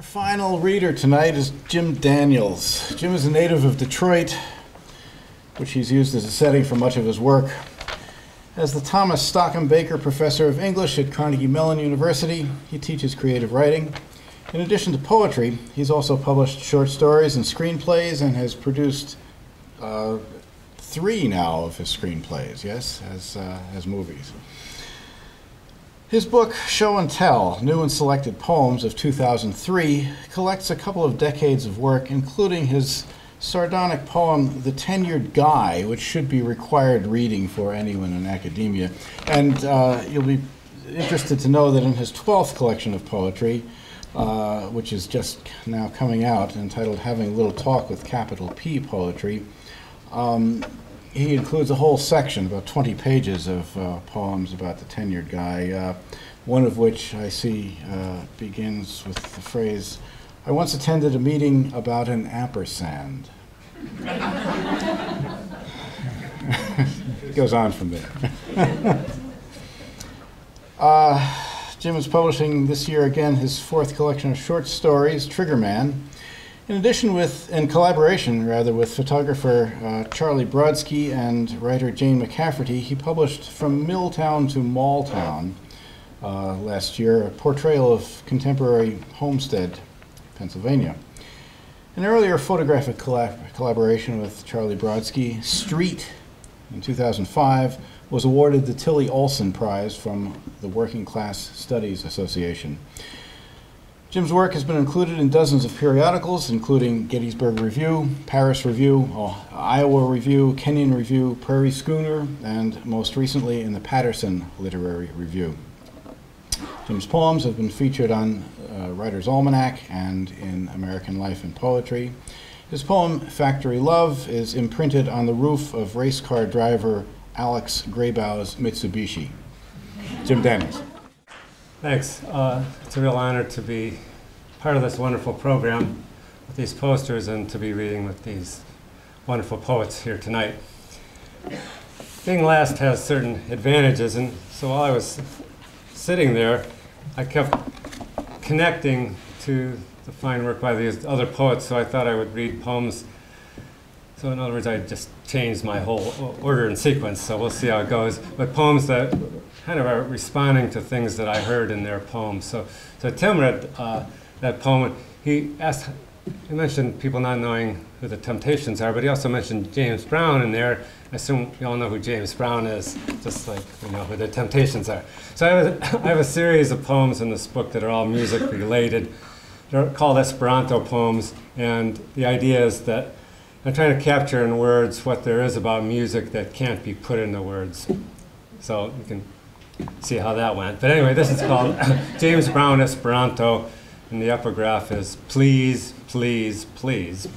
final reader tonight is Jim Daniels. Jim is a native of Detroit, which he's used as a setting for much of his work. As the Thomas Stockham Baker Professor of English at Carnegie Mellon University, he teaches creative writing. In addition to poetry, he's also published short stories and screenplays and has produced 3 now of his screenplays, yes, as movies. His book, Show and Tell, New and Selected Poems of 2003, collects a couple of decades of work, including his sardonic poem, The Tenured Guy, which should be required reading for anyone in academia. And you'll be interested to know that in his 12th collection of poetry, which is just now coming out, entitled Having a Little Talk with Capital P Poetry, he includes a whole section, about 20 pages of poems about the tenured guy, one of which I see begins with the phrase, "I once attended a meeting about an ampersand." It goes on from there. Jim is publishing this year again his 4th collection of short stories, Trigger Man. In addition in collaboration with photographer Charlie Brodsky and writer Jane McCafferty, he published From Milltown to Malltown last year, a portrayal of contemporary Homestead, Pennsylvania. An earlier photographic collaboration with Charlie Brodsky, Street, in 2005, was awarded the Tilly Olson Prize from the Working Class Studies Association. Jim's work has been included in dozens of periodicals, including Gettysburg Review, Paris Review, Iowa Review, Kenyon Review, Prairie Schooner, and most recently in the Patterson Literary Review. Jim's poems have been featured on Writer's Almanac and in American Life and Poetry. His poem, Factory Love, is imprinted on the roof of race car driver Alex Graybaugh's Mitsubishi. Jim Daniels. Thanks. It's a real honor to be part of this wonderful program with these posters and to be reading with these wonderful poets here tonight. Being last has certain advantages, and so while I was sitting there, I kept connecting to the fine work by these other poets, so I thought I would read poems. So in other words, I just changed my whole order and sequence, so we'll see how it goes. But poems that kind of are responding to things that I heard in their poems. So Tim read that poem. He mentioned people not knowing who the Temptations are, but he also mentioned James Brown in there. I assume you all know who James Brown is, just like we know who the Temptations are. So I have a series of poems in this book that are all music related. They're called Esperanto poems, and the idea is that I'm trying to capture in words what there is about music that can't be put into words. So you can see how that went. But anyway, this is called James Brown Esperanto, and the epigraph is "Please, please, please,"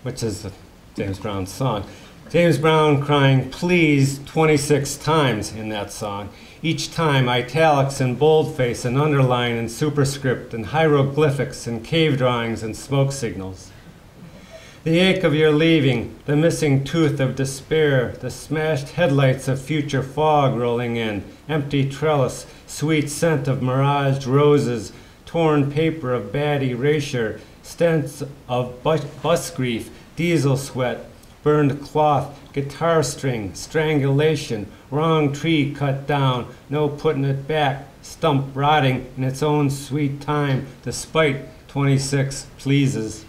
which is the James Brown song. James Brown crying "please" 26 times in that song. Each time italics and boldface and underline and superscript and hieroglyphics and cave drawings and smoke signals. The ache of your leaving, the missing tooth of despair, the smashed headlights of future fog rolling in, empty trellis, sweet scent of miraged roses, torn paper of bad erasure, stents of bus grief, diesel sweat, burned cloth, guitar string, strangulation, wrong tree cut down, no putting it back, stump rotting in its own sweet time, despite 26 pleases.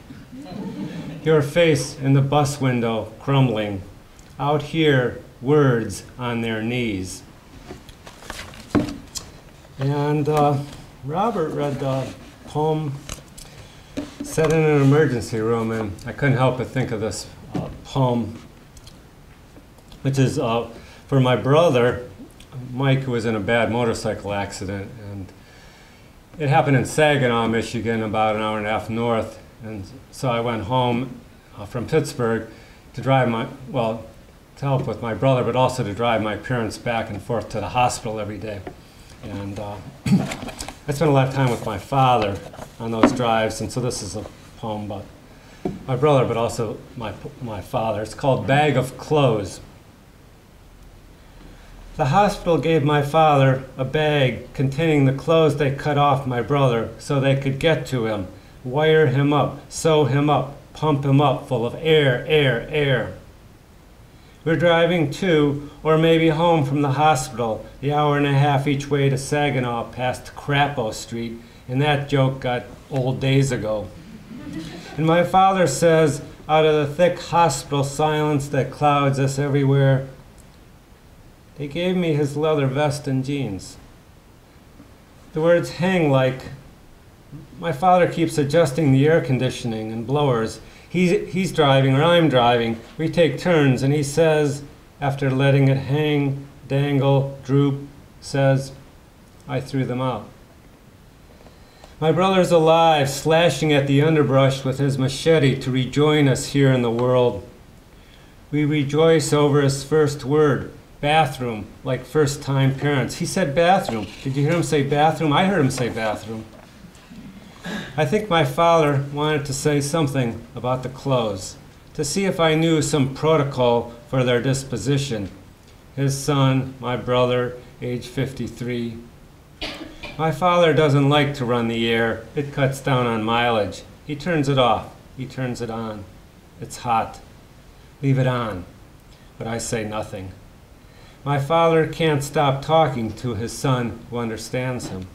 Your face in the bus window crumbling. Out here, words on their knees. And Robert read a poem set in an emergency room, and I couldn't help but think of this poem, which is for my brother, Mike, who was in a bad motorcycle accident. And it happened in Saginaw, Michigan, about an hour and a half north. And so I went home from Pittsburgh to to help with my brother, but also to drive my parents back and forth to the hospital every day. And I spent a lot of time with my father on those drives, and so this is a poem about my brother, but also my father. It's called Bag of Clothes. The hospital gave my father a bag containing the clothes they cut off my brother so they could get to him, wire him up, sew him up, pump him up full of air, air, air. We're driving to, or maybe home from the hospital, the hour and a half each way to Saginaw past Crapo Street, and that joke got old days ago. And my father says, out of the thick hospital silence that clouds us everywhere, "They gave me his leather vest and jeans." The words hang like, my father keeps adjusting the air conditioning and blowers. He's driving or I'm driving. We take turns, and he says, after letting it hang, dangle, droop, says, "I threw them out." My brother's alive, slashing at the underbrush with his machete to rejoin us here in the world. We rejoice over his first word, bathroom, like first-time parents. He said bathroom. Did you hear him say bathroom? I heard him say bathroom. I think my father wanted to say something about the clothes, to see if I knew some protocol for their disposition. His son, my brother, age 53. My father doesn't like to run the air. It cuts down on mileage. He turns it off. He turns it on. It's hot. Leave it on. But I say nothing. My father can't stop talking to his son who understands him.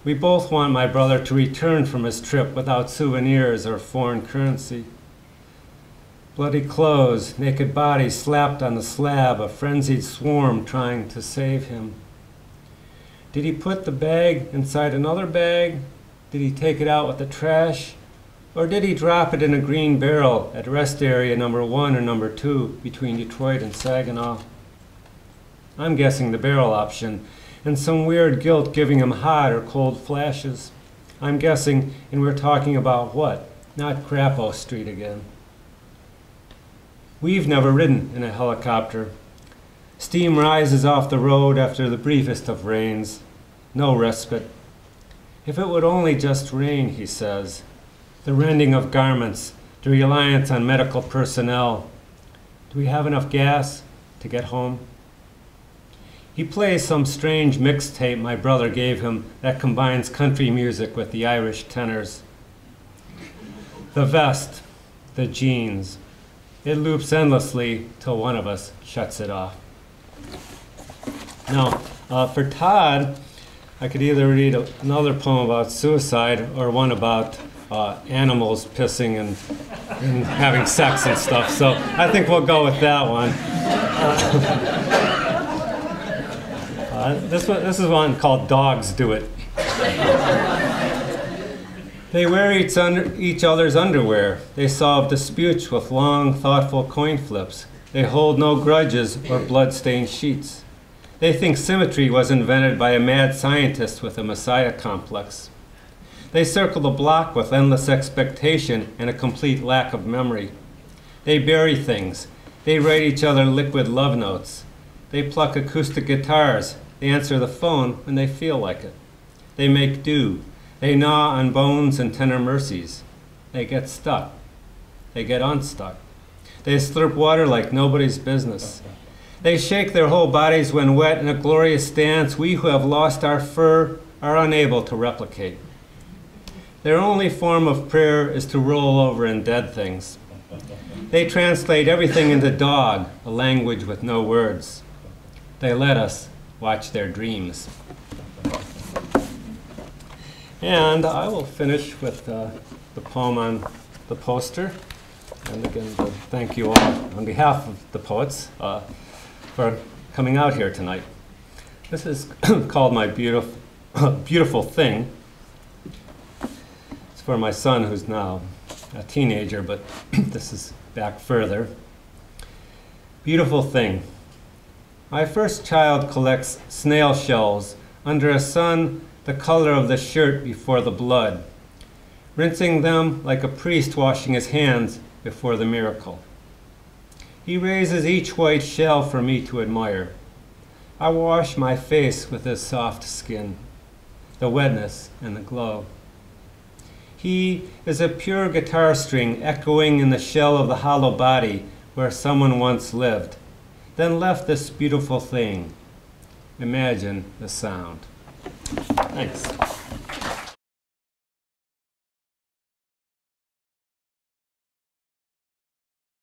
We both want my brother to return from his trip without souvenirs or foreign currency. Bloody clothes, naked bodies slapped on the slab, a frenzied swarm trying to save him. Did he put the bag inside another bag? Did he take it out with the trash? Or did he drop it in a green barrel at rest area number 1 or number 2 between Detroit and Saginaw? I'm guessing the barrel option, and some weird guilt giving him hot or cold flashes. I'm guessing, and we're talking about what? Not Crapo Street again. We've never ridden in a helicopter. Steam rises off the road after the briefest of rains. No respite. If it would only just rain, he says. The rending of garments, the reliance on medical personnel. Do we have enough gas to get home? He plays some strange mixtape my brother gave him that combines country music with the Irish tenors. The vest, the jeans. It loops endlessly till one of us shuts it off. Now, for Todd, I could either read another poem about suicide or one about animals pissing and having sex and stuff. So I think we'll go with that one. This is one called Dogs Do It. They wear each other's underwear. They solve disputes with long, thoughtful coin flips. They hold no grudges or blood-stained sheets. They think symmetry was invented by a mad scientist with a messiah complex. They circle the block with endless expectation and a complete lack of memory. They bury things. They write each other liquid love notes. They pluck acoustic guitars. They answer the phone when they feel like it. They make do. They gnaw on bones and tender mercies. They get stuck. They get unstuck. They slurp water like nobody's business. They shake their whole bodies when wet in a glorious dance we who have lost our fur are unable to replicate. Their only form of prayer is to roll over in dead things. They translate everything into dog, a language with no words. They let us watch their dreams. And I will finish with the poem on the poster. And again, thank you all on behalf of the poets for coming out here tonight. This is called My Beautiful Thing. It's for my son, who's now a teenager, but this is back further. Beautiful thing. My first child collects snail shells under a sun the color of the shirt before the blood, rinsing them like a priest washing his hands before the miracle. He raises each white shell for me to admire. I wash my face with his soft skin, the wetness and the glow. He is a pure guitar string echoing in the shell of the hollow body where someone once lived, then left this beautiful thing, imagine the sound. Thanks.